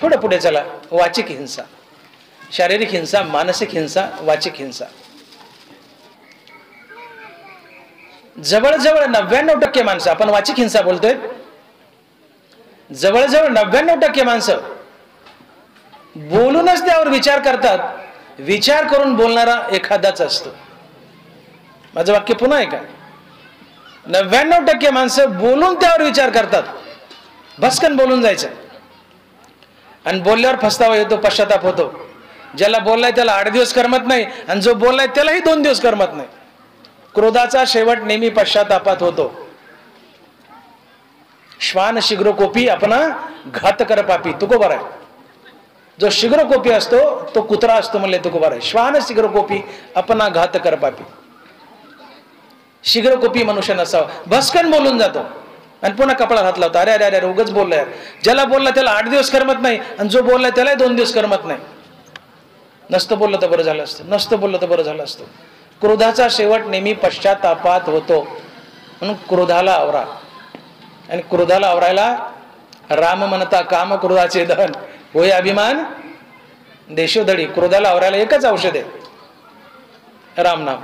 थोडं पुढे चला. वाचिक हिंसा, शारीरिक हिंसा, मानसिक हिंसा, वाचिक हिंसा. जवळजवळ 99% माणसं, आपण वाचिक हिंसा बोलतोय, जवळजवळ 99% माणसं बोलूनच त्यावर विचार करतात. विचार करून बोलणारा एखादाच असतो. माझं वाक्य पुन्हा आहे का? 99% माणसं बोलून त्यावर विचार करतात. भस्कन बोलून जायचं आणि बोलल्यावर पस्तावा येतो, पश्चाताप होतो. ज्याला बोललाय त्याला 8 दिवस करमत नाही आणि जो बोललाय त्यालाही 2 दिवस करमत नाही. क्रोधाचा शेवट नेहमी पश्चातापात होतो. श्वान शीघ्रकोपी आपणा घात कर पापी, तुकोबार आहे. जो शीघ्रकोपी असतो तो कुत्रा असतो म्हणले तुकोबार आहे. श्वान शीघ्रकोपी आपणा घात कर पापी. शीघ्रकोपी मनुष्य नसावा. भस्कन बोलून जातो आणि पुन्हा कपाळात हात लावतो. अरे अरे अरे उगाच बोललाय. ज्याला बोलला त्याला 8 दिवस करमत नाही आणि जो बोललाय त्यालाही 2 दिवस करमत नाही. नसतं बोललं तर बरं झालं असतं, नसतं बोललं तर बरं झालं असतं. क्रोधाचा शेवट नेहमी पश्चातापात होतो. म्हणून क्रोधाला आवरा. आणि क्रोधाला आवरायला राम म्हणता काम क्रोधाचे दहन होय अभिमान देशोधडी. क्रोधाला आवरायला एकच औषध आहे, रामनाम.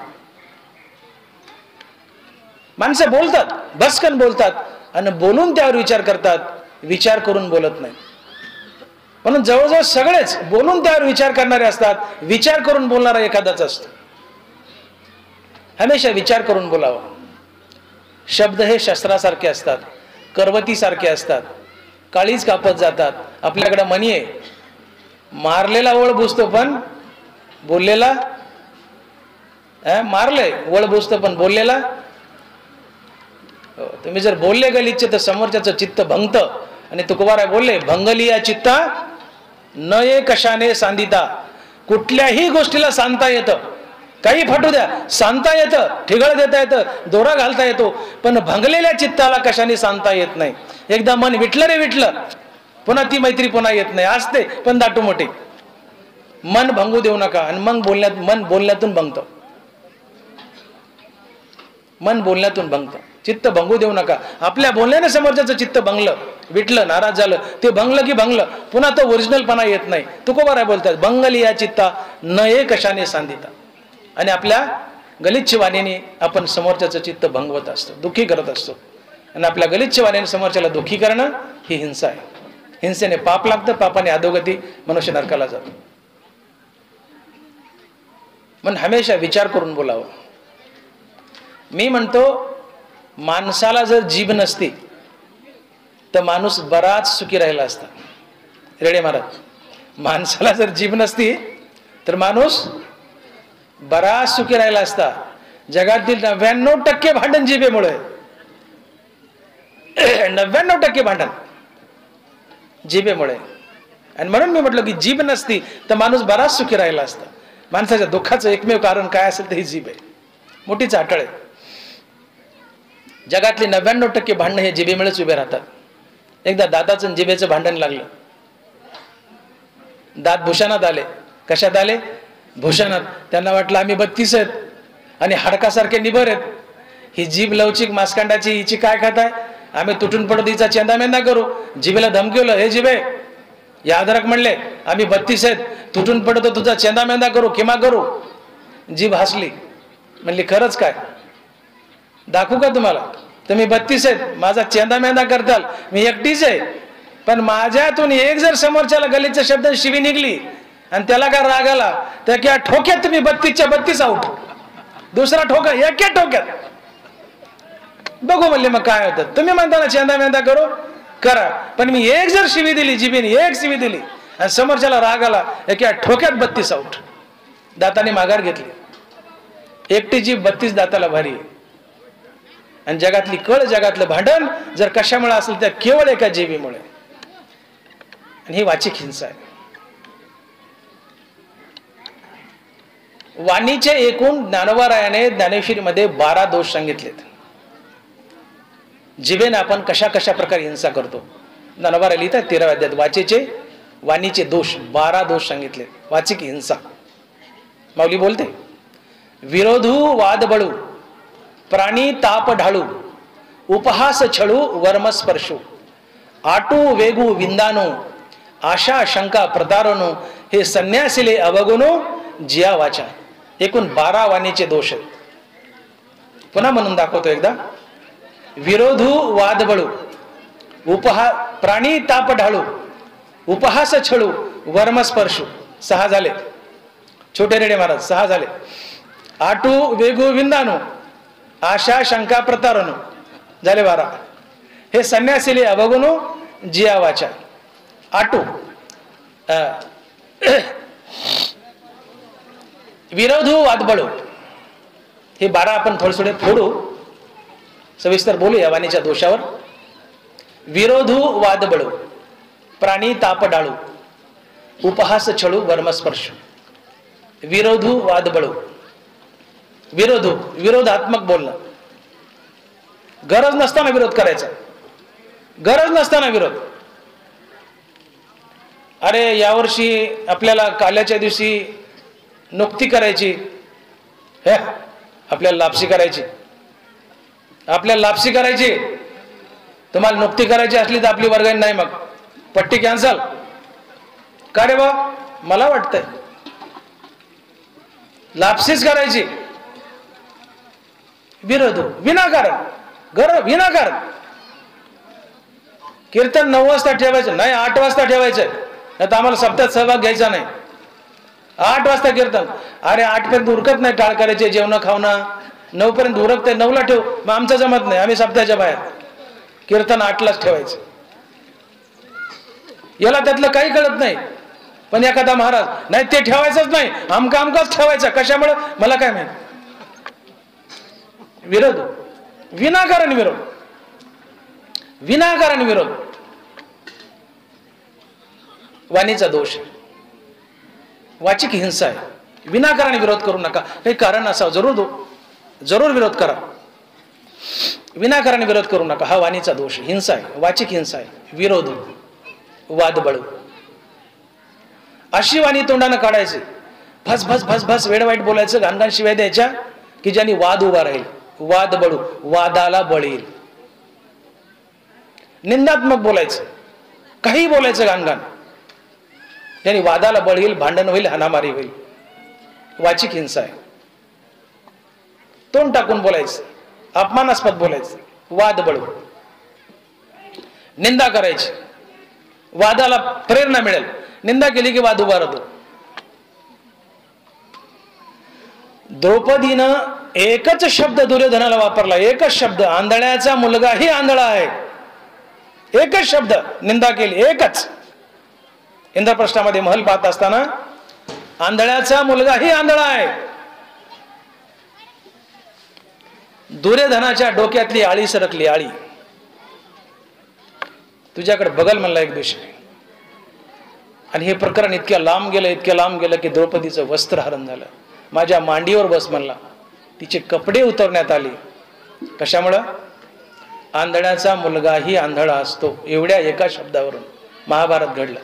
माणसं बोलतात, भस्कन बोलतात आणि बोलून त्यावर विचार करतात, विचार करून बोलत नाही. म्हणून जवळजवळ सगळेच बोलून त्यावर विचार करणारे असतात, विचार करून बोलणारा एखादाच असतो. हमेशा विचार करून बोलावं. शब्द हे शस्त्रासारखे असतात, करवतीसारखे असतात, काळीच कापत जातात. आपल्याकडे म्हणी आहे, मारलेला वळ बुजतो पण बोललेला, मारले वळ बुजतो पण बोललेला. तुम्ही जर बोलले गलिच्छ तर समोरच्याचं चित्त भंगत. आणि तुकोबाराय बोलले, भंगलिया चित्ता न ये कशाने सांदिता. कुठल्याही गोष्टीला सांगता येतं, काही फटू द्या, सांगता येतं, ठिगळ देता येतं, दोरा घालता येतो, पण भंगलेल्या चित्ताला कशाने सांगता येत नाही. एकदा मन विटलं रे विटलं, पुन्हा ती मैत्री पुन्हा येत नाही. असते पण दाटू मोठी. मन भंगू देऊ नका. आणि मग मन बोलण्यातून भंगतं. मन बोलण्यातून भंगतं. चित्त भंगू देऊ नका. आपल्या बोलण्याने समोरच्याचं चित्त भंगलं, विटलं, नाराज झालं, ते भंगलं की भंगलं, पुन्हा तो ओरिजिनलपणा येत नाही. तुकोबाराय बोलतात, भंगलिया चित्ता न ये कशाने सांदिता. आणि आपल्या गलिच्छ वाणीने आपण समोरच्याचं चित्त भंगवत असतो, दुःखी करत असतो. आणि आपल्या गलिच्छ वाणीने समोरच्याला दुःखी करणं ही हिंसा आहे. हिंसेने पाप लागतं, पापाने अधोगती, मनुष्य नरकाला जातो. म्हणून हमेशा विचार करून बोलावं. मी म्हणतो, माणसाला जर जीभ नसती तर माणूस बराच सुखी राहिला असता. रेडे महाराज, माणसाला जर जीभ नसती तर माणूस बराच सुखी राहिला असता. जगातील 99% भांडण जिभेमुळे. 99% भांडण जिभेमुळे. आणि म्हणून मी म्हटलं की जीभ नसती तर माणूस बराच सुखी राहिला असता. माणसाच्या दुःखाचं एकमेव कारण काय असेल तर ही जीभ आहे. मोठीच अटळ आहे. जगातली 99% भांडणं हे जिभेमुळेच उभे राहतात. एकदा दाताचं आणि जिभेचं भांडण लागलं. दात भूषणात आले. कशात आले? भूषणात. त्यांना वाटलं आम्ही 32 आहेत आणि हाडकासारखे निबर आहेत. ही जीभ लवचिक मासकांडाची, हिची काय खाताय? आम्ही तुटून पडत हिचा चेंदामेंदा करू. जिभेला धमकीवलं, हे जिभे यादरक म्हणले आम्ही 32 आहेत, तुटून पडतो तुझा चेंदामेंदा करू, किमा करू. जीभ हसली, म्हणली खरंच काय? दाखवू का तुम्हाला? तुम्ही 32 आहेत, माझा चेंदामेंदा करताल, मी एकटीच आहे. पण माझ्यातून एक जर समोरच्याला गलिच्छ शब्द शिवी निघली आणि त्याला काय राग आला तर क्या ठोक्यात तुम्ही 32च्या 32 आउट. दुसरा ठोका एका ठोक्यात. बघू म्हणले मग काय होतं. तुम्ही म्हणताना चेंदामेंदा करू करा, पण मी एक जर शिवी दिली, जिभेने एक शिवी दिली आणि समोरच्याला राग आला, एका ठोक्यात 32 आउट. दाताने माघार घेतली. एकटी जीभ 32 दाताला भारी आहे. आणि जगातली कळ, जगातलं भांडण जर कशामुळे असेल तर केवळ एका जीभेमुळे. आणि ही वाचिक हिंसा आहे. वाणीचे एकूण ज्ञानोबारायाने ज्ञानेश्वरीमध्ये 12 दोष सांगितलेत. जिभेने आपण कशा कशा प्रकारे हिंसा करतो. ज्ञानोबाराय लिहितात 13व्या अध्यायात वाचेचे वाणीचे दोष 12 दोष सांगितले. वाचिक हिंसा. माऊली बोलते, विरोधू वाद बळू, प्राणी ताप ढाळू, उपहास छळू, वर्म स्पर्शू, आटू वेगू विंदानू, आशा शंका प्रतारणू हे संन्यासिले अवगुणो जिया वाचा. एकूण 12 वाणीचे दोष आहेत. पुन्हा म्हणून दाखवतो एकदा. विरोधू वादबळू, प्राणी ताप ढाळू, उपहास छळू, वर्मस्पर्शू. 6 झाले. छोटे रेडे महाराज 6 झाले. आटू वेगू विंदाणू, आशा शंका प्रतारणू झाले 12. हे संन्यासिले अवगुणो जिया वाचा. आटू विरोधू वादबळू हे 12 आपण थोडे फोडू, सविस्तर बोलू या वाणीच्या दोषावर. विरोधू वादबळू, प्राणी ताप डाळू, उपहास छळू, वर्मस्पर्श. विरोधू वादबळू, विरोधात्मक बोलणं. गरज नसताना विरोध करायचा, गरज नसताना विरोध. अरे यावर्षी आपल्याला काल्याच्या दिवशी नुक्ती करायची, हे आपल्याला लापसी करायची, आपल्याला लापसी करायची. तुम्हाला नुक्ती करायची असली तर आपली वर्गणी नाही, मग पट्टी कॅन्सल. का रे बा, मला वाटतंय लापसीच करायची. विरोध विनाकारण, विनाकारण. कीर्तन 9 वाजता ठेवायचं नाही, 8 वाजता ठेवायचं. नाही तर आम्हाला सप्त्यात सहभाग घ्यायचा नाही. 8 वाजता कीर्तन. अरे 8 पर्यंत उरकत नाही, टाळ करायचे, जेवण खावणं. 9 पर्यंत उरकते, 9ला ठेव. मग आमचं जमत नाही, आम्ही सप्त्याच्या बाहेर. कीर्तन 8लाच ठेवायचं. याला त्यातलं काही कळत नाही. पण एखादा महाराज नाही ते ठेवायचंच नाही, आमकाच ठेवायचं. कशामुळे मला काय माहिती. विरोध, विनाकारण विरोध, विनाकारण विरोध वाणीचा दोष. वाचिक हिंसा आहे. विनाकारण विरोध करू नका. काही कारण असावं, जरूर विरोध करा. विनाकारण विरोध करू नका. हा वाणीचा दोष, हिंसा आहे, वाचिक हिंसा आहे. विरोध वादबळू अशी वाणी तोंडानं काढायची. भस भस भस भस वेड वाईट बोलायचं, घाणघाण शिवाय द्यायच्या की ज्यांनी वाद उभा राहील. वादबळू, वादाला बळ येईल. निंदात्मक बोलायचं, काही बोलायचं घाणघाण, ज्यांनी वादाला बळ येईल, भांडण होईल, हाणामारी होईल. वाचिक हिंसा आहे. तोंड टाकून बोलायचं, अपमानास्पद बोलायचं. वादबळू, निंदा करायची, वादाला प्रेरणा मिळेल. निंदा केली की वाद उभा राहतो. द्रौपदीनं एकच शब्द दुर्योधनाला वापरला, एकच शब्द. आंधळ्याचा मुलगाही आंधळा आहे, एकच शब्द निंदा केली, एकच. इंद्रप्रस्थामध्ये महल पाहत असताना आंधळ्याचा मुलगाही आंधळा आहे. दुर्योधनाच्या डोक्यातली आळी सरकली. आळी तुझ्याकडे बघल म्हणला एक दिवशी. आणि हे प्रकरण इतक्या लांब गेलं की द्रौपदीचं वस्त्र हरण झालं. माझ्या मांडीवर बस म्हणला. तिचे कपडे उतरण्यात आले. कशामुळं? आंधळ्याचा मुलगाही आंधळा असतो, एवढ्या एका शब्दावरून महाभारत घडलं.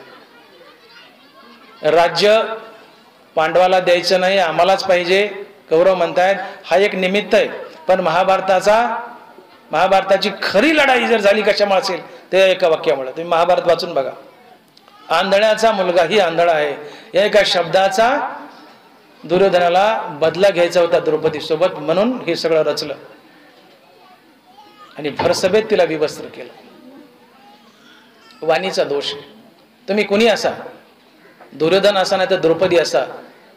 राज्य पांडवाला द्यायचं नाही, आम्हालाच पाहिजे, कौरव म्हणतायत. हा एक निमित्त आहे. पण महाभारताची खरी लढाई जर झाली कशामुळे असेल, ते एका वाक्यामुळे. तुम्ही महाभारत वाचून बघा. आंधळ्याचा मुलगाही आंधळा आहे, या एका शब्दाचा दुर्योधनाला बदला घ्यायचा होता द्रौपदी सोबत, म्हणून हे सगळं रचलं. आणि भरसभेत तिला विवस्त्र केलं. वाणीचा दोष. तुम्ही कुणी असा, दुर्योधन असा नाही तर द्रौपदी असा,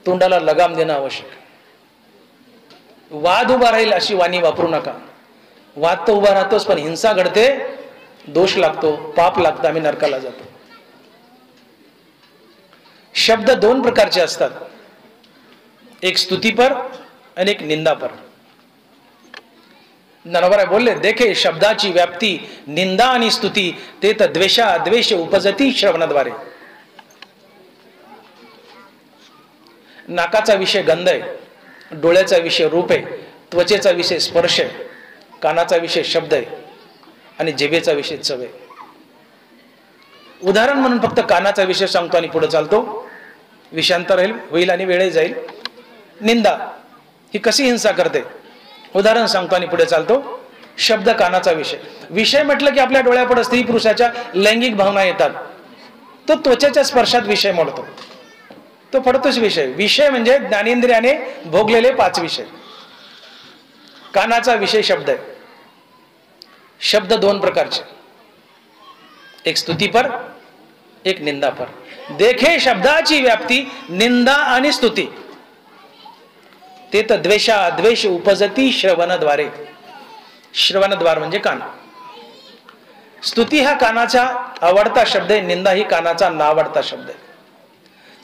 तोंडाला लगाम देणं आवश्यक. वाद उभा राहील अशी वाणी वापरू नका. वाद तर उभा राहतोच, पण हिंसा घडते, दोष लागतो, पाप लागतं, आम्ही नरकाला जातो. शब्द 2 प्रकारचे असतात, एक स्तुतीपर आणि एक निंदापर. नरवरा बोलले, देखे शब्दाची व्याप्ती, निंदा आणि स्तुती, ते तर द्वेषा द्वेष उपजती श्रवणाद्वारे. नाकाचा विषय गंध आहे, डोळ्याचा विषय रूप आहे, त्वचेचा विषय स्पर्श आहे, कानाचा विषय शब्द आहे आणि जिभेचा विषय चव आहे. उदाहरण म्हणून फक्त कानाचा विषय सांगतो आणि पुढे चालतो. विषांतर होईल आणि वेळही जाईल. निंदा ही कशी हिंसा करते, उदाहरण सांगतो आणि पुढे चालतो. शब्द कानाचा विषय. विषय म्हटलं की आपल्या डोळ्यापुढे स्त्री पुरुषाच्या लैंगिक भावना येतात. तो त्वचेच्या स्पर्शात विषय मोडतो, तो पडतोच विषय. विषय म्हणजे ज्ञानेंद्रियाने भोगलेले 5 विषय. कानाचा विषय शब्द आहे. शब्द 2 प्रकारचे, एक स्तुतीपर, एक निंदापर. देखे शब्दाची व्याप्ती निंदा आणि स्तुती. ते तर द्वेषा द्वेष उपजती श्रवणद्वारे. श्रवणद्वार म्हणजे कान. स्तुती हा कानाचा आवडता शब्द आहे, निंदा ही कानाचा नावडता शब्द आहे.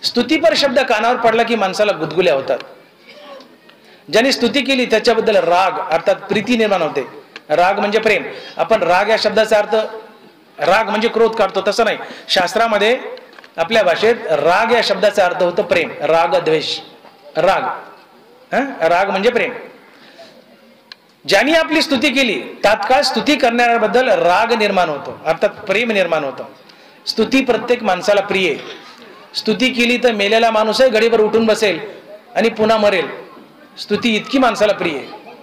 स्तुतीपर शब्द कानावर पडला की माणसाला गुदगुल्या होतात. ज्यांनी स्तुती केली त्याच्याबद्दल राग अर्थात प्रीती निर्माण होते. राग म्हणजे प्रेम. आपण राग या शब्दाचा अर्थ राग म्हणजे क्रोध काढतो तसं नाही. शास्त्रामध्ये आपल्या भाषेत राग या शब्दाचा अर्थ होतो प्रेम. राग द्वेष. राग राग म्हणजे प्रेम. ज्यांनी आपली स्तुती केली तात्काळ स्तुती करणाऱ्याबद्दल राग निर्माण होतो अर्थात प्रेम निर्माण होतं. स्तुती प्रत्येक माणसाला प्रिय आहे. स्तुती केली तर मेलेला माणूसही घडीभर उठून बसेल आणि पुन्हा मरेल. स्तुती इतकी माणसाला प्रिय आहे.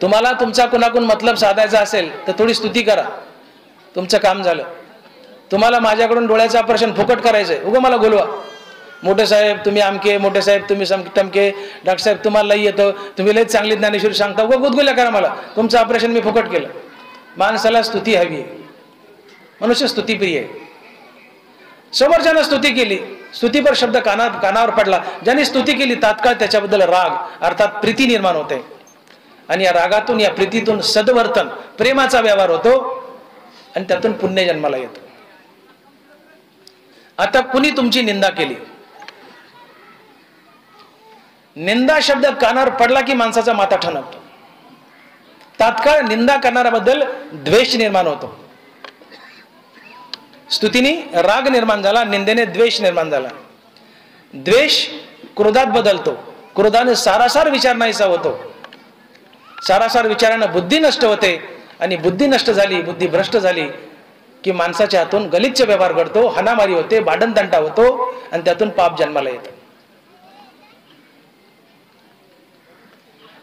तुम्हाला तुमचा कुणाकडून मतलब साधायचा असेल तर थोडी स्तुती करा, तुमचं काम झालं. तुम्हाला माझ्याकडून डोळ्याचं ऑपरेशन फुकट करायचंय, उगा मला बोलवा. मोठे साहेब तुम्ही आमके, मोठे साहेब तुम्ही टमके, डॉक्टर साहेब तुम्हाला लई येतं, तुम्ही लई चांगली ज्ञानेश्वरी सांगता, उगा गुदगुल्या करा मला, तुमचं ऑपरेशन मी फुकट केलं. माणसाला स्तुती हवी आहे. मनुष्य स्तुतीप्रिय आहे. समोरच्यानं स्तुती केली, स्तुतीपर शब्द कानावर पडला, ज्यांनी स्तुती केली तात्काळ त्याच्याबद्दल राग अर्थात प्रीती निर्माण होते. आणि या रागातून या प्रीतीतून सद्वर्तन प्रेमाचा व्यवहार होतो आणि त्यातून पुण्य जन्माला येतो. आता कुणी तुमची निंदा केली, निंदा शब्द कानावर पडला की माणसाचा माथा ठणकतो. तात्काळ निंदा करणाऱ्याबद्दल द्वेष निर्माण होतो. स्तुतीने राग निर्माण झाला, निंदेने द्वेष निर्माण झाला. द्वेष क्रोधात बदलतो, क्रोधाने सारासार विचार नाहीसा होतो. सारासार विचारानं बुद्धी नष्ट होते आणि बुद्धी नष्ट झाली, बुद्धी भ्रष्ट झाली की माणसाच्या हातून गलिच्छ व्यवहार घडतो, हाणामारी होते, भांडणतंटा होतो आणि त्यातून पाप जन्माला येतो.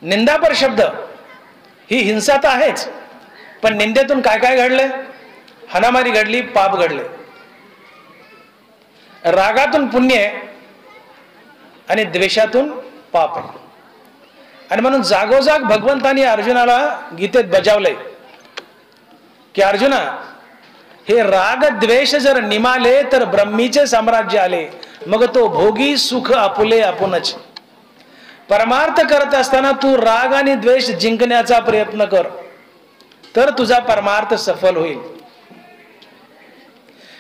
निंदापर शब्द ही हिंसा तर आहेच, पण निंदेतून काय काय घडले? हाणामारी घडली, पाप घडले. रागातून पुण्य आहे आणि द्वेषातून पाप आहे. आणि म्हणून जागोजाग भगवंतानी अर्जुनाला गीतेत बजावलंय की अर्जुना, हे राग द्वेष जर निमाले तर ब्रह्मीचे साम्राज्य आले, मग तो भोगी सुख आपुले आपुनच. परमार्थ करत असताना तू राग आणि द्वेष जिंकण्याचा प्रयत्न कर, तर तुझा परमार्थ सफल होईल.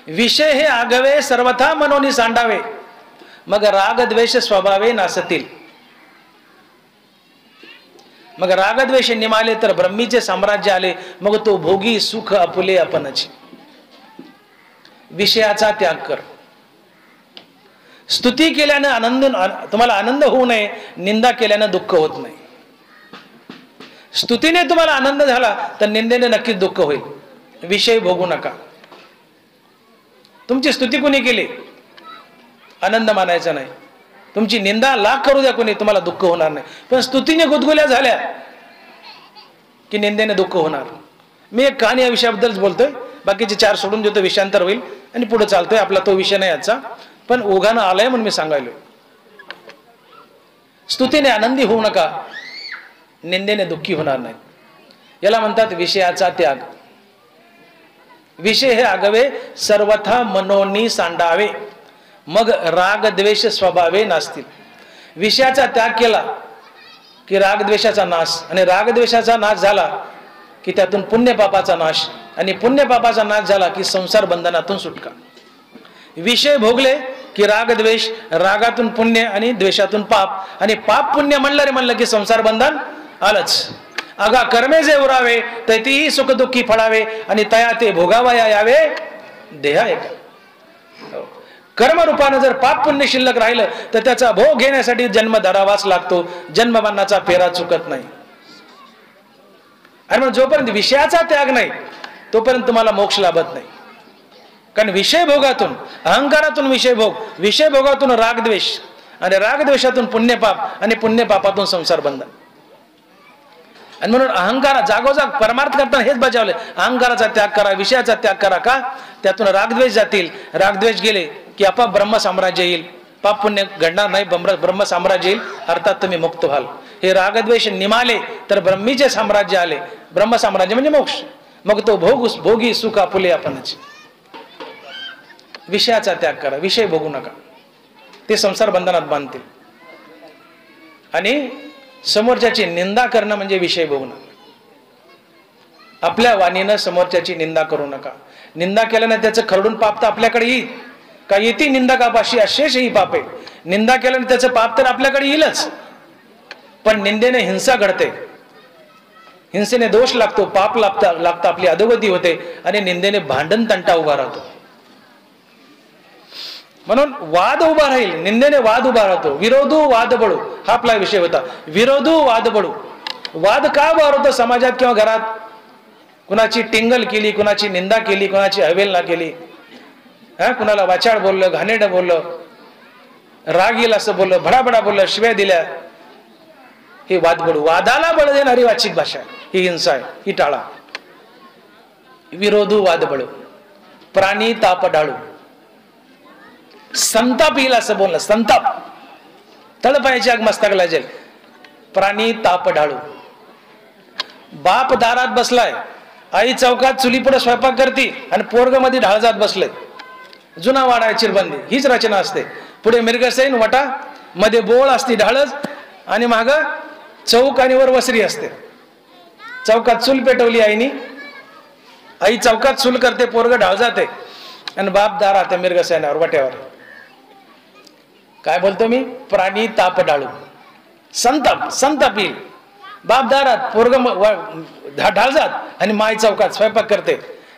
विषय हे आगवे सर्वथा मनोनी सांडावे, मग राग द्वेष स्वभावे नासतील. मग रागद्वेष निमाले तर ब्रह्मीचे साम्राज्य आले, मग तो भोगी सुख आपुले आपणच. विषयाचा त्याग कर. स्तुती केल्याने आनंद, तुम्हाला आनंद होऊ नये, निंदा केल्यानं दुःख होत नाही. स्तुतीने तुम्हाला आनंद झाला तर निंदेने नक्कीच दुःख होईल. विषय भोगू नका. तुमची स्तुती कोणी केली आनंद मानायचा नाही. तुमची निंदा लाख करू द्या कोणी, तुम्हाला दुःख होणार नाही. पण स्तुतीने गुदगुल्या झाल्या की निंदेने दुःख होणार. मी एक कहाणी या विषयाबद्दलच बोलतोय, बाकीचे 4 सोडून देतो, विषयांतर होईल आणि पुढे चालतोय. आपला तो विषय नाही आजचा, पण ओघानं आलाय म्हणून मी सांगायलो. स्तुतीने आनंदी होऊ नका, निंदेने दुःखी होणार नाही. याला म्हणतात विषयाचा त्याग. विषय हे आगवे सर्वथा मनोनी सांडावे, मग राग द्वेष स्वभावे नासतील. विषयाचा त्याग केला की रागद्वेषाचा नाश, आणि रागद्वेषाचा नाश झाला की त्यातून पुण्य पापाचा नाश, आणि पुण्य पापाचा नाश झाला की संसार बंधनातून सुटका. विषय भोगले की रागद्वेष, रागातून पुण्य आणि द्वेषातून पाप, आणि पाप पुण्य म्हणलं की संसार बंधन आलंच. अगा कर्मे जे उरावे तैतीही सुख दुःखी फळावे, आणि तया ते भोगावया यावे देहा एका. कर्मरूपानं जर पाप पुण्य शिल्लक राहिलं तर त्याचा भोग घेण्यासाठी जन्म धरावाच लागतो. जन्ममरणाचा फेरा चुकत नाही. आणि मग जोपर्यंत विषयाचा त्याग नाही तोपर्यंत तुम्हाला मोक्ष लाभत नाही. कारण विषय भोगातून, अहंकारातून विषय भोग, विषय भोगातून रागद्वेष, आणि रागद्वेषातून पुण्यपाप, आणि पुण्यपापातून संसार बंधन. आणि म्हणून अहंकार जागोजाग परमार्थ करताना हेच बजावले, अहंकाराचा त्याग करा, विषयाचा त्याग करा. का? त्यातून रागद्वेष जातील. रागद्वेष गेले की आपोआप ब्रह्म साम्राज्य येईल, पाप पुण्य घडणार नाही, ब्रह्म साम्राज्य येईल, अर्थात तुम्ही मुक्त व्हाल. हे रागद्वेष निमाले तर ब्रह्मीचे साम्राज्य आले. ब्रह्म साम्राज्य म्हणजे मोक्ष. मग तो भोगी सुख आपुले आपणच. विषयाचा त्याग करा, विषय भोगू नका, ते संसार बंधनात बांधतील. आणि समोरच्याची निंदा करणं म्हणजे विषय भोगणं. आपल्या वाणीनं समोरच्याची निंदा करू नका. निंदा केल्याने त्याचं खरडून पाप तर आपल्याकडे येईल. का येते निंदा कापाशी अशेष ही पाप आहे. निंदा केल्याने त्याचं पाप तर आपल्याकडे येईलच, पण निंदेने हिंसा घडते, हिंसेने दोष लागतो, पाप लागतं, आपली अधोगती होते आणि निंदेने भांडण तंटा उभा राहतो. म्हणून वाद उभा राहील, निंदेने वाद उभा राहतो. विरोधू वाद बळू हा आपला विषय होता. विरोधू वाद बळू. वाद का उभा राहतो समाजात किंवा घरात? कुणाची टिंगल केली, कुणाची निंदा केली, कुणाची अवहेलना केली, कुणाला वाचाळ बोललं, घाणेरडं बोललं, राग येईल असं बोललं, भडाभडा बोललं, शिव्या दिल्या, हे वाद बळू. वादाला बळ देणारी वाचिक भाषा ही हिंसा आहे, ही टाळा. विरोधू वाद बळू. प्राणी ताप डाळू. संताप येईल असं बोलणं, संताप, तळपायाची आग मस्तकाला जेल. प्राणी ताप डाळू. बाप दारात बसलाय, आई चौकात चुली पुढे स्वयंपाक करती आणि पोरग मध्ये ढाळजात बसले. जुना वाडा आहे, चिरबंदी, हीच रचना असते. पुढे मिरगसैन वटा, मध्ये बोळ असते ढाळच, आणि माग चौक आणि वर वसरी असते. चौकात चूल पेटवली आईनी, आई चौकात चूल करते, पोरग ढाळजात आहे, आणि बाप दारात मिरगसैनावर वट्यावर. काय बोलतो मी? प्राणी ताप डाळू. संताप येईल. बाप दारात, पोरग ढाळजात आणि माय चौकात स्वयंपाक करते.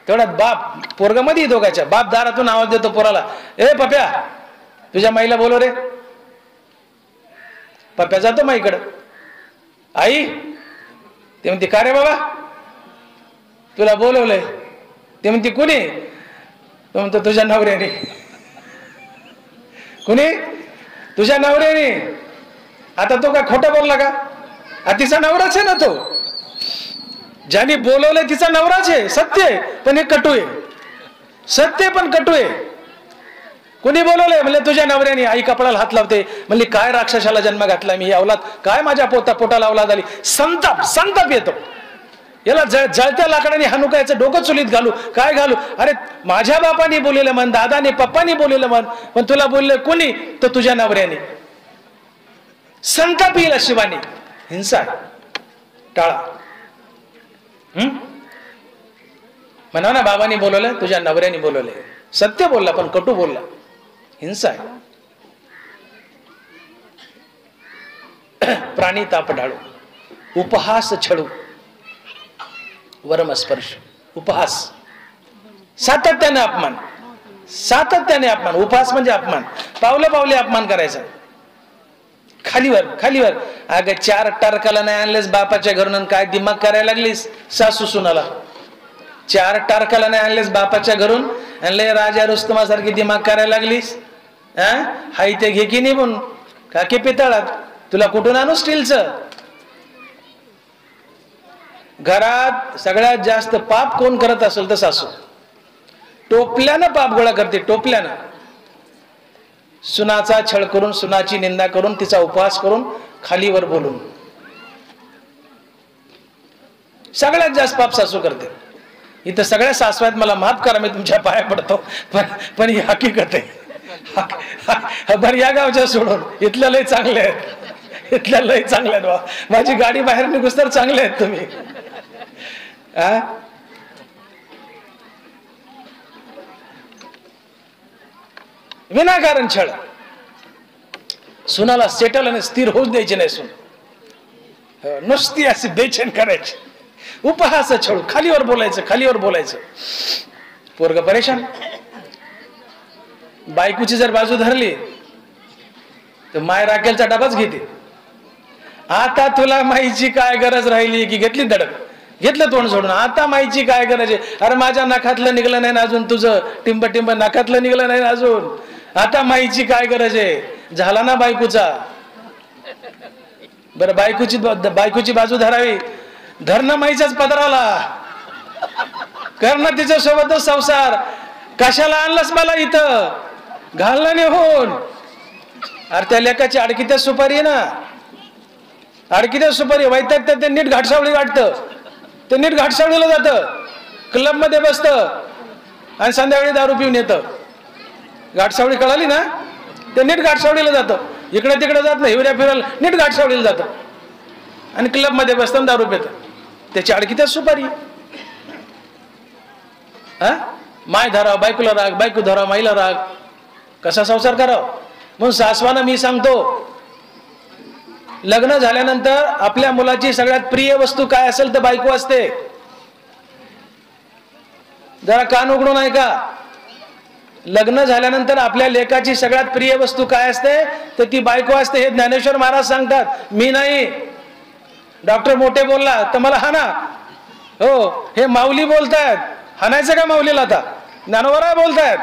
तेवढ्यात बाप पोरग मध्ये दोघांच्या. बाप दारातून आवाज देतो पोराला, ए पप्या, तुझ्या माईला बोलव रे. पप्या जातो माईकडं. आई ते म्हणते, का रे बाबा तुला बोलवलंय? ते म्हणते, कुणी? तो म्हणतो, तुझ्या नवऱ्याने. कुणी? तुझ्या नवऱ्याने. आता तो काय खोटं बोलला का? तिचा नवराच आहे ना तो. ज्याने बोलवलंय तिचा नवराच आहे, सत्य आहे, पण हे कटू आहे. सत्य पण कटू आहे. कोणी बोलवलंय? म्हणले तुझ्या नवऱ्याने. आई कपडाला हात लावते, म्हणली काय राक्षसाला जन्म घातला मी, ही अवलाद काय माझ्या पोटाला अवलाद आली. संताप येतो. याला जळत्या लाकडाने हाणू का, याचं डोकं चुलीत घालू, काय घालू? अरे माझ्या बापाने बोललेलं म्हण, दादाने पप्पाने बोललेलं म्हण, पण तुला बोललं कोणी? तर तुझ्या नवऱ्याने. संताप येईल अशी वाणी. हिंसा टाळा. म्हणा ना, बाबांनी बोलवलं, तुझ्या नवऱ्याने बोलवलंय. सत्य बोलला पण कटू बोलला, हिंसा आहे. प्राणी ताप डाळू. उपहास छळू. वरमस्पर्श. उपहास, सातत्याने अपमान, सातत्याने अपमान. उपहास म्हणजे अपमान. पावले अपमान करायचा. खालीवर. अगं 4 टारकाला नाही आणलेस बापाच्या घरून, काय दिमाग करायला लागलीस सासू सुनाला? 4 टारकाला नाही आणलेस बापाच्या घरून, आणले राजा रुस्तमासारखी दिमाग करायला लागलीस. हाय ते घे की निघून, काके पितळात, तुला कुठून आणू स्टीलचं? घरात सगळ्यात जास्त पाप कोण करत असेल तर सासू. टोपल्यानं पाप गोळा करते, टोपल्यानं. सुनाचा छळ करून, सुनाची निंदा करून, तिचा उपहास करून, खालीवर बोलून. सगळ्यात जास्त पाप सासू करते. इथं सगळ्या सासव्यात मला माफ करा, मी तुमच्या पाया पडतो, पण ही हकीकत आहे. बरं या गावच्या सोडून, इथल्या लय चांगले आहेत, इथल्या लय चांगले आहेत. माझी गाडी बाहेर निघूस तर चांगले आहेत तुम्ही. विनाकारण छळ. सुनाला सेटल आणि स्थिर होऊच द्यायची नाही सून, नुसती अशी बेचैन करायची. उपहास छळ, खालीवर बोलायचं. पोरग परेशान. बायकोची जर बाजू धरली तर माय राखेलचा डबाच घेते. आता तुला माईची काय गरज राहिली की घेतली धडक, घेतलं तोंड सोडून. आता माईची काय गरज आहे? अरे माझ्या नखातलं निघलं नाही ना अजून, तुझं टिंब नखातलं निघलं नाही ना अजून, आता माईची काय गरज आहे? झाला ना बायकोचा. बरं बायकोची बाजू धरावी, धरणं माईच्याच पदराला, करणं तिच्यासोबतच संसार. कशाला आणलंस मला इथं, घालणं नेहून. अरे त्या लेकाची अडकीत्या सुपारी आहे ना, अडकीत्या सुपारी वैताग. ते नीट घाटसावळी वाटतं, ते नीट घाटसावळीला जातं, क्लब मध्ये बसतं आणि संध्याकाळी दारू पिऊन येतं. घाटसावळी कळाली ना, ते नीट घाटसावळीला जातं, इकडे तिकडे जात नाही, हिवऱ्या फिरायला नीट घाटसावळीला जातं आणि क्लब मध्ये बसतं दारू पितं. त्याची अडकीत्या सुपारी. हा, माय धराव बायकोला राग, बायको धराव माईला राग, कसा संसार करावा. म्हणून सासवानं मी सांगतो, लग्न झाल्यानंतर आपल्या मुलाची सगळ्यात प्रिय वस्तू काय असेल तर बायको असते. जरा कान उघडून ऐका. लग्न झाल्यानंतर आपल्या लेकाची सगळ्यात प्रिय वस्तू काय असते तर ती बायको असते. हे ज्ञानेश्वर महाराज सांगतात, मी नाही. डॉक्टर मोठे बोलला तर मला हाना, हो हे माऊली बोलतायत, हाणायचं का माऊलीला? आता ज्ञानोबा बोलतायत,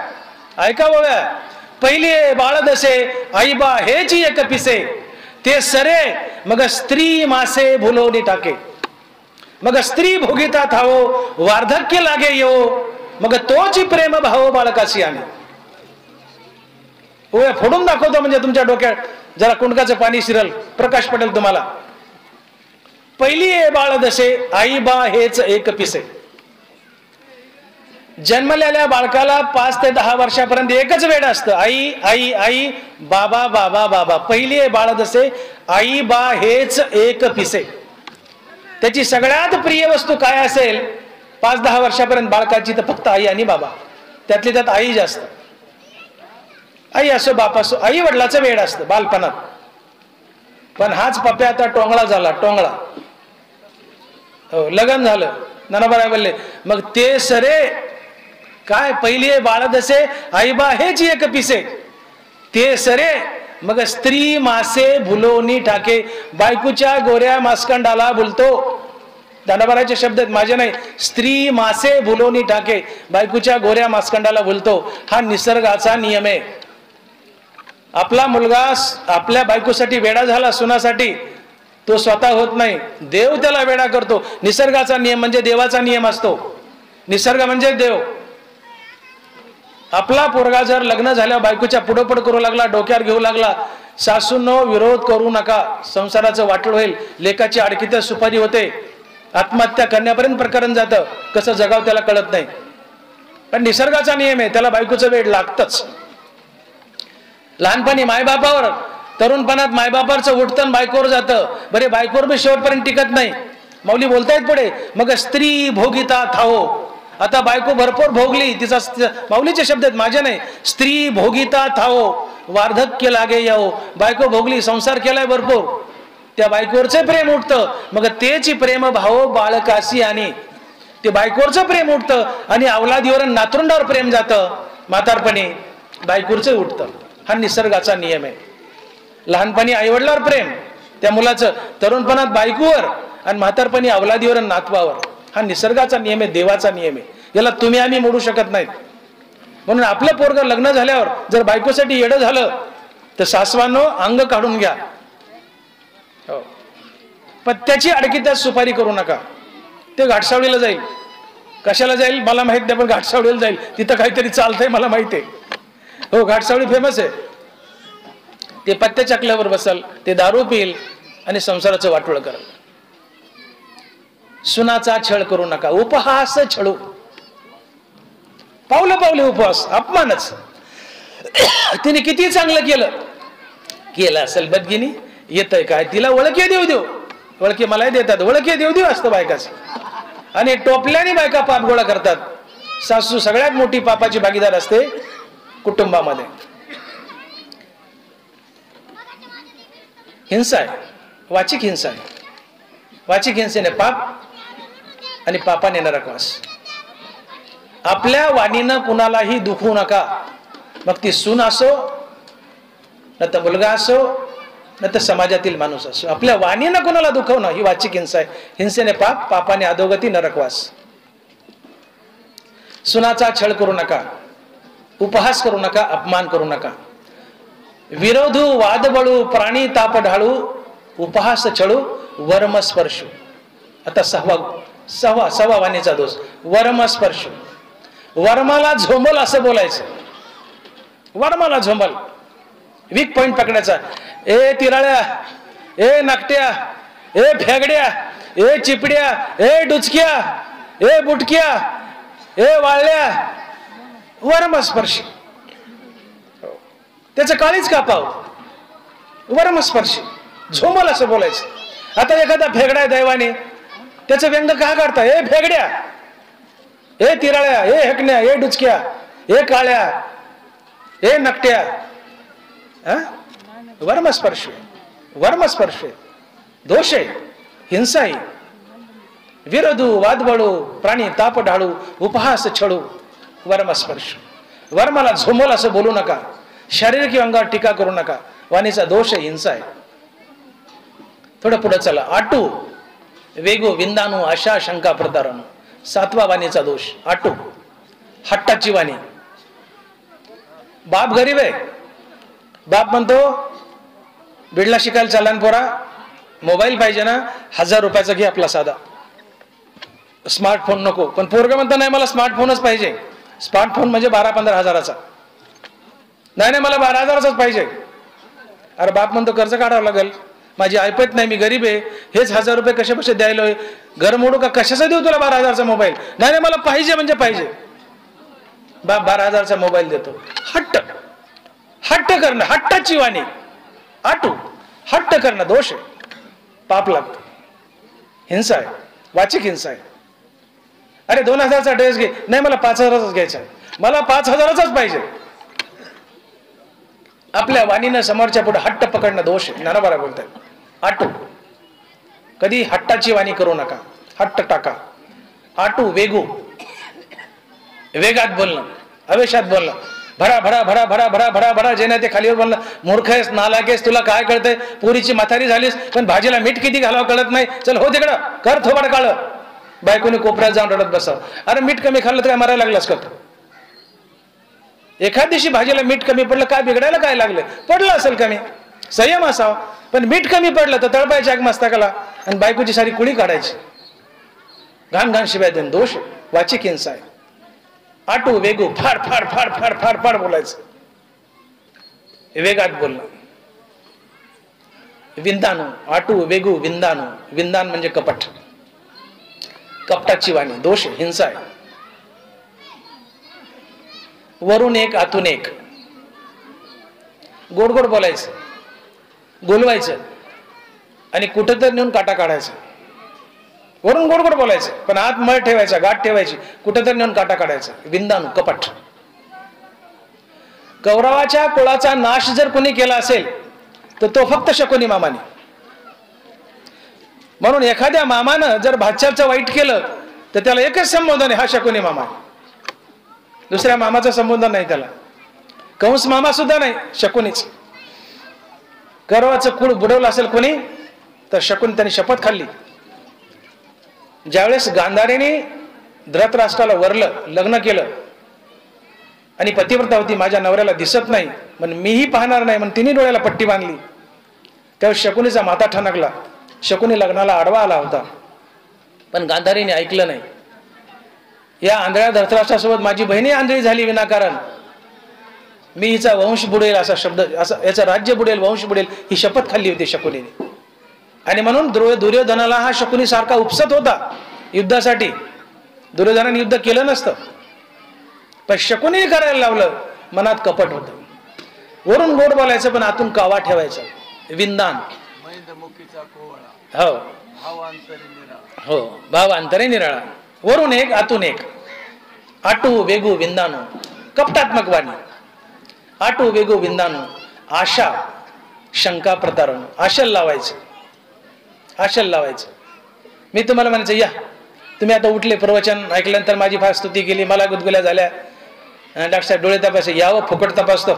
ऐका बोळ्या. पहिली बाळ दसे आई बा हेच एक पिसे, ते सरे मग स्त्री मासे भुलोनी टाके, मग स्त्री भोगिता थावो वार्धक्य लागे येऊ, मग तोची प्रेम भाव बाळकाशी आणे. ओया फोडून दाखवतो म्हणजे तुमच्या डोक्यात जरा कुंडकाचं पाणी शिरल, प्रकाश पडेल तुम्हाला. पहिली बाळ दसे आई बा हेच एक पिसे. जन्मलेल्या बाळकाला 5 ते 10 वर्षापर्यंत एकच वेळ असतं, आई आई आई, बाबा बाबा बाबा. पहिली बाळ दसे आई बा हेच एक पिसे. त्याची सगळ्यात प्रिय वस्तू काय असेल 5-10 वर्षापर्यंत बाळकाची तर फक्त आई आणि बाबा. त्यातली त्यात आई जास्त. आई असो बाप असो, आई वडिलाचं वेळ असतं बालपणात. पण हाच पप्या आता टोंगळा झाला, टोंगळा. हो, लग्न झालं, नानाबाई बोलले मग ते सरे काय, पहिली बाळ दसे आई बा हेच एक पिसे, ते सरे मग स्त्री मासे भुलोनी टाके. बायकोच्या गोऱ्या मास्कंडाला बोलतो. दानाबाराचे शब्द आहेत, माझे नाही. स्त्री मासे भुलोनी टाके, बायकोच्या गोऱ्या मास्कंडाला बोलतो. हा निसर्गाचा नियम आहे. आपला मुलगा आपल्या बायकोसाठी वेडा झाला, सुनासाठी, तो स्वतः होत नाही, देव त्याला वेडा करतो. निसर्गाचा नियम म्हणजे देवाचा नियम असतो. निसर्ग म्हणजे देव. आपला पोरगा जर लग्न झाल्यावर बायकोच्या पुढोपड करू लागला, डोक्यावर घेऊ लागला, सासूनो विरोध करू नका, संसाराचं वाटोळ होईल. लेकाची अडकीत्या सुपारी होते, आत्महत्या करण्यापर्यंत प्रकरण जातं. कसं जगाव त्याला कळत नाही. पण निसर्गाचा नियम आहे, त्याला बायकोचं वेळ लागतच. लहानपणी मायबापावर, तरुणपणात मायबापावरचं उठतं बायकोवर जातं. बरे बायकोवर बी शेवटपर्यंत टिकत नाही. माऊली बोलतायत पुढे, मग स्त्री भोगिता थावो. आता बायको भरपूर भोगली, तिचा माऊलीचे शब्द आहेत, माझे नाही. स्त्री भोगिता थावो वार्धक्य लागे यावो. बायको भोगली, संसार केलाय भरपूर, त्या बायकोवरचं प्रेम उठतं. मग तेच प्रेम भाव बाळकाशी आणि ते बायकोवरचं प्रेम उठतं आणि अवलादीवर नातरुंडावर प्रेम जातं. म्हातारपणी बायकोवरचं उठतं. हा निसर्गाचा नियम आहे. लहानपणी आईवडिलावर प्रेम त्या मुलाचं, तरुणपणात बायकोवर आणि म्हातारपणी अवलादीवर नातवावर. हा निसर्गाचा नियम आहे, देवाचा नियम आहे. याला तुम्ही आम्ही मोडू शकत नाहीत. म्हणून आपलं पोरग लग्न झाल्यावर जर बायकोसाठी येडं झालं तर सासवांनो अंग काढून घ्या. हो, पण त्याची अडकीत्यात सुपारी करू नका. ते घाटसावळीला जाईल. कशाला जाईल मला माहित नाही, पण घाटसावळीला जाईल. तिथं काहीतरी चालतंय मला माहिती आहे. हो, घाटसावळी फेमस आहे. ते पत्त्या चकल्यावर बसल, ते दारू पिईल आणि संसाराचं वाटोळ करेल. सुनाचा छळ करू नका. उपहास छळू, पावलं पावले उपहास, अपमानच. तिने किती चांगलं केलं असेल बदगिनी, येतय काय तिला ओळखे देऊ देऊ. ओळखे मलाही देतात, ओळखे देऊ देऊ असतं बायकाच. आणि टोपल्याने बायका पाप गोळा करतात. सासू सगळ्यात मोठी पापाची भागीदार असते कुटुंबामध्ये. हिंसा आहे, वाचिक हिंसा आहे. वाचिक हिंसेने पाप आणि पापाने नरकवास. आपल्या वाणीनं कुणालाही दुखवू नका. मग ती सून असो, न तर मुलगा असो, न तर समाजातील माणूस असो. आपल्या वाणीनं कुणाला दुखवणं ही वाचिक हिंसा आहे. हिंसेने पाप, पापाने अधोगती, नरकवास. सुनाचा छळ करू नका, उपहास करू नका, अपमान करू नका. विरोधू वाद बळू, प्राणी ताप ढाळू, उपहास छळू, वर्म स्पर्शू. आता सहावा वाणीचा दोष, वर्मस्पर्श. वर्माला झोंबल असं बोलायचं. वर्माला झोंबल, वीक पॉइंट पकडायचा. ए तिराळ्या, ए नाकट्या, ए फेगड्या, ए चिपड्या, ए डुचक्या, ए बुटक्या, ए वाळल्या. वर्मस्पर्शी, त्याचं काळीच कापाव. वर्मस्पर्शी, झोंबल असं बोलायचं. आता एखादा फेगडा दैवाने, त्याचं व्यंग का करता? ए फेगड्या, ए तिराळ्या, ए हेकण्या, ए डुचक्या, ए काळ्या, ए नकट्या. वर्मस्पर्श, वर्मस्पर्श दोष आहे, हिंसा आहे. विरोधू वादबळू, प्राणी ताप ढाळू, उपहास छळू. वर्मस्पर्श. वर्माला झोंबल असं बोलू नका. शारीरिक अंगावर टीका करू नका. वाणीचा दोष आहे, हिंसा आहे. थोडं पुढे चला. आटू वेगो विंदाणू आशा शंका प्रतारणू. 7वा वाणीचा दोष, आटू, हट्टाची वाणी. बाप गरीब आहे. बाप म्हणतो बीडला शिकायला चालला ना पोरा, मोबाईल पाहिजे ना, 1000 रुपयाचा घे आपला साधा, स्मार्टफोन नको. पण पोरगा म्हणतो नाही मला स्मार्टफोनच पाहिजे. स्मार्टफोन म्हणजे 12-15 हजाराचा. नाही मला 12,000चाच पाहिजे. अरे बाप म्हणतो कर्ज काढावं लागेल, माझी ऐपत नाही, मी गरीब आहे, हेच 1000 रुपये कसे कसे द्यायला, घर मोडू का, कशाचा देऊ तुला 12,000चा मोबाईल? नाही मला पाहिजे म्हणजे पाहिजे. बाप 12,000चा मोबाईल देतो. हट्ट, हट्ट करणं, हट्टाची वाणी. आटू, हट्ट करणं दोष आहे, पाप लागतं, हिंसा आहे, वाचिक हिंसा आहे. अरे 2,000चा ड्रेस घे, नाही मला 5,000चाच घ्यायचा, मला 5,000चाच पाहिजे. आपल्या वाणीनं समोरच्या पुढे हट्ट पकडणं दोष आहे. नाना बरा बोलताय. आटू, कधी हट्टाची वाणी करू नका. हट्ट टाका. आटू वेगू, वेगात बोलणं, अवेशात बोलणं, भरा भरा भरा भरा भरा भरा भरा जे नाही ते खालीवर बोलणं. मूर्ख आहेस, नालायक आहेस, तुला काय कळतंय, पुरीची म्हातारी झालीस पण भाजीला मीठ किती घालावं कळत नाही, चल हो तिकडं, कर थोबाड काळ. बायकोने कोपऱ्यात जाऊन रडत बसावं. अरे मीठ कमी खाल्लं तर काय मारायला लागलास का? एखाद दिवशी भाजीला मीठ कमी पडलं, काय बिघडायला काय लागलं? पडलं असेल कमी, संयम असावा. पण मीठ कमी पडलं तर तळपायच्या आग मस्तकाला आणि बायकोची सारी कुळी काढायची, घाण घाण शिवाय देऊन. दोष, वाचिक हिंसा आहे. आटू वेगू, फाड फाड फाड फाड फाड फाड बोलायचं, वेगात बोलणं. विंदाणू, आटू वेगू विंदाणू. विंदान म्हणजे कपट, कपटाची वाणी. दोष, हिंसा आहे. वरून एक आतून एक. गोड गोड बोलायचं, बोलवायचं आणि कुठं तर नेऊन काटा काढायचा. वरून गोड गोड बोलायचं पण आत मळ ठेवायचा, गाठ ठेवायची, कुठं तर नेऊन काटा काढायचा. विंदाणू, कपट. कौरवाच्या कुळाचा नाश जर कोणी केला असेल तर तो फक्त शकुनी मामाने. म्हणून एखाद्या मामानं जर भाच्याचं वाईट केलं तर त्याला एकच संबोधन आहे, हा शकुनी मामा. दुसऱ्या मामाचं संबोधन नाही त्याला. कंस मामा सुद्धा नाही, शकुनीच. कौरवाचं कुळ बुडवलं असेल कोणी तर शकुनी. त्यांनी शपथ खाल्ली. ज्यावेळेस गांधारीने धृतराष्ट्राला वरलं, लग्न केलं आणि पतिव्रता होती, माझ्या नवऱ्याला दिसत नाही पण मीही पाहणार नाही म्हणून तिने डोळ्याला पट्टी बांधली, त्यावेळेस शकुनीचा माथा ठणकला. शकुनी लग्नाला आडवा आला होता पण गांधारीने ऐकलं नाही. या आंधळ्या धृतराष्ट्रासोबत माझी बहिणी आंधळी झाली विनाकारण, मी हिचा वंश बुडेल असा शब्द, असा याचं राज्य बुडेल, वंश बुडेल, ही शपथ खाल्ली होती शकुनीने. आणि म्हणून दुर्योधनाला हा शकुनी सारखा उपसत होता युद्धासाठी. दुर्योधनाने युद्ध केलं नसतं पण शकुनी करायला लावलं. मनात कपट होतं. वरून गोड बोलायचं पण आतून कावा ठेवायचा. विंदान, हो हो, भाव अंतरे निराळा. वरून एक आतून एक. आटू वेगू विंदाणू, कपटात्मक वाणी. आटू वेगू विंदाणू. आशा शंका प्रतारणू. आशल लावायचं, आशल लावायचं. मी तुम्हाला म्हणायचं या तुम्ही आता उठले, प्रवचन ऐकल्यानंतर माझी फार स्तुती केली, मला गुदगुल्या झाल्या, डॉक्टर साहेब डोळे तपासले, यावं फुकट तपासतो,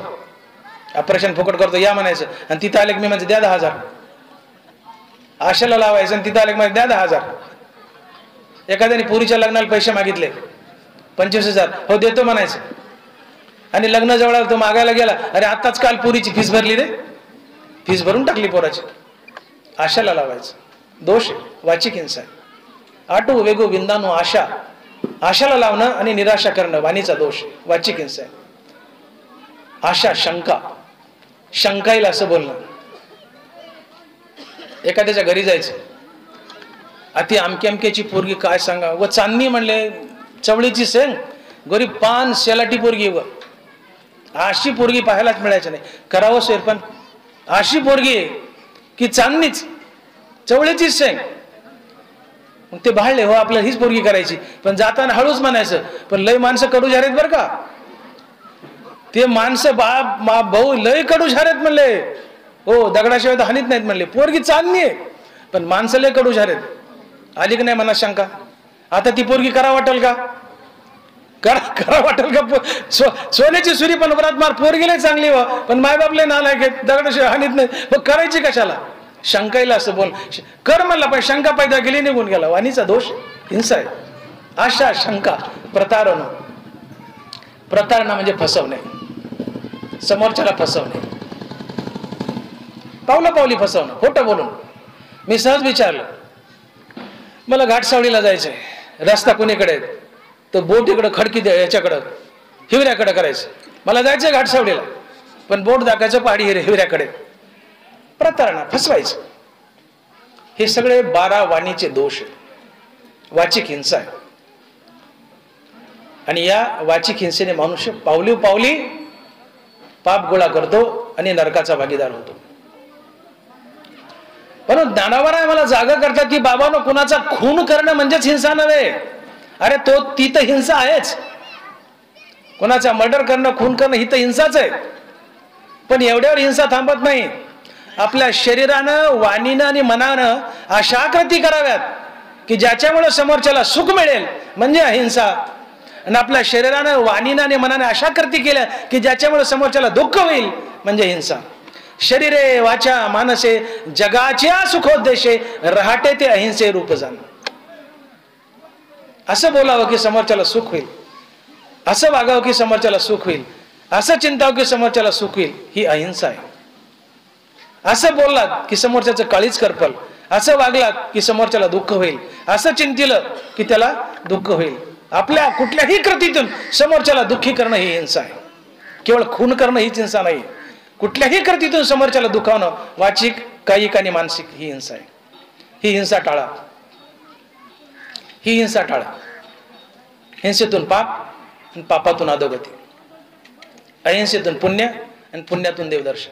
ऑपरेशन फुकट करतो या म्हणायचं. आणि तिथं आले की मी म्हणजे द्या 10,000. आशाला लावायचं आणि तिथं आले की म्हणजे द्या 10,000. एखाद्याने पुरीच्या लग्नाला पैसे मागितले 25,000, हो देतो म्हणायचं. आणि लग्न जवळ आलं तो मागायला गेला, अरे आत्ताच काल पुरीची फीस भरली रे, फीस भरून टाकली पोराची. आशाला लावायचं. दोष, वाचिक हिंसा. आटू वेगो विंदानो आशा, आशाला लावणं आणि निराशा करणं वाणीचा दोष, वाचिक हिंसा आहे. आशा, शंका, शंका येईल असं बोलणं. एखाद्याच्या घरी जायचं, अति अमक्याची पोरगी काय सांगा, व चांदणी म्हणले चवळीची सेंग, गोरी पान शेलाटी पोरगी, व अशी पोरगी पाहायलाच मिळायचं नाही. करावं शेरपण, अशी पोरगी की चांदणीच चवळीची सेंग. मग ते भाळले, हो आपल्याला हीच पोरगी करायची, पण जाताना हळूच म्हणायचं. पण लय माणसं कडू झालेत बरं का, ते माणसं बाप भाऊ लय कडू झालेत म्हणले. हो दगडाशिवाय तर हानीत नाहीत म्हणले. पोरगी चांदणी आहे पण माणसं लय कडू झालेत. आली की नाही मनात शंका, आता ती पोरगी करा वाटेल का, करा वाटेल का. सोन्याची सुरी पण वरात मार, पोरगी लय चांगली व पण मायबापले नालायक आहेत, दगडाशिवाय हानीत नाही, मग करायची कशाला. शंकायला असं बोल, कर म्हणला पण शंका पैदा केली, निघून गेला. वाणीचा दोष हिंसा आहे. आशा, शंका, प्रतारणा. प्रतारणा म्हणजे फसवणे, समोरच्याला फसवणे, पावली फसवणं, खोटं बोलून. मी सहज विचारलं, मला घाटसावळीला जायचंय, रस्ता कुणीकडे, तर बोट इकडं खडकी याच्याकडं हिवऱ्याकडे करायचं. मला जायचंय घाटसावळीला, पण बोट दाखायचं पहाडी हिवऱ्याकडे. प्रतारणा, फसवायचं. हे सगळे 12 वाणीचे दोष आहेत, वाचिक हिंसा आहे. आणि या वाचिक हिंसेने मनुष्य पावली पाप गोळा करतो आणि नरकाचा भागीदार होतो. पण ज्ञानावर आम्हाला जागा करतात की बाबांनो, कुणाचा खून करणं म्हणजेच हिंसा नव्हे. अरे ती तर हिंसा आहेच. कोणाचा मर्डर करणं, खून करणं ही तर हिंसाच आहे. पण एवढ्यावर हिंसा थांबत नाही. आपल्या शरीरानं, वाणीनं आणि मनानं अशा कृती कराव्यात की ज्याच्यामुळे समोरच्याला सुख मिळेल म्हणजे अहिंसा. आणि आपल्या शरीरानं, वाणीनं आणि मनाने अशा कृती केल्या की ज्याच्यामुळे समोरच्याला दुःख होईल म्हणजे हिंसा. शरीरे वाचा मानसे जगाच्या सुखोद्देशे रहाटे ते अहिंसे रूप जाण. असं बोलावं की समोरच्याला सुख होईल, असं वागावं की समोरच्याला सुख होईल, असं चिंतावं की समोरच्याला सुख होईल, ही अहिंसा आहे. असं बोललात की समोरच्याचं काळीच करपल, असं वागलात की समोरच्याला दुःख होईल, असं चिंतिलं की त्याला दुःख होईल. आपल्या कुठल्याही कृतीतून समोरच्याला दुःखी करणं ही हिंसा आहे. केवळ खून करणं हीच हिंसा नाही. कुठल्याही कृतीतून समोरच्याला दुखावणं, वाचिक, कायिक आणि मानसिक, ही हिंसा आहे. ही हिंसा टाळा, ही हिंसा टाळा. हिंसेतून पाप, पापातून अधोगती, अहिंसेतून पुण्य आणि पुण्यातून देवदर्शन.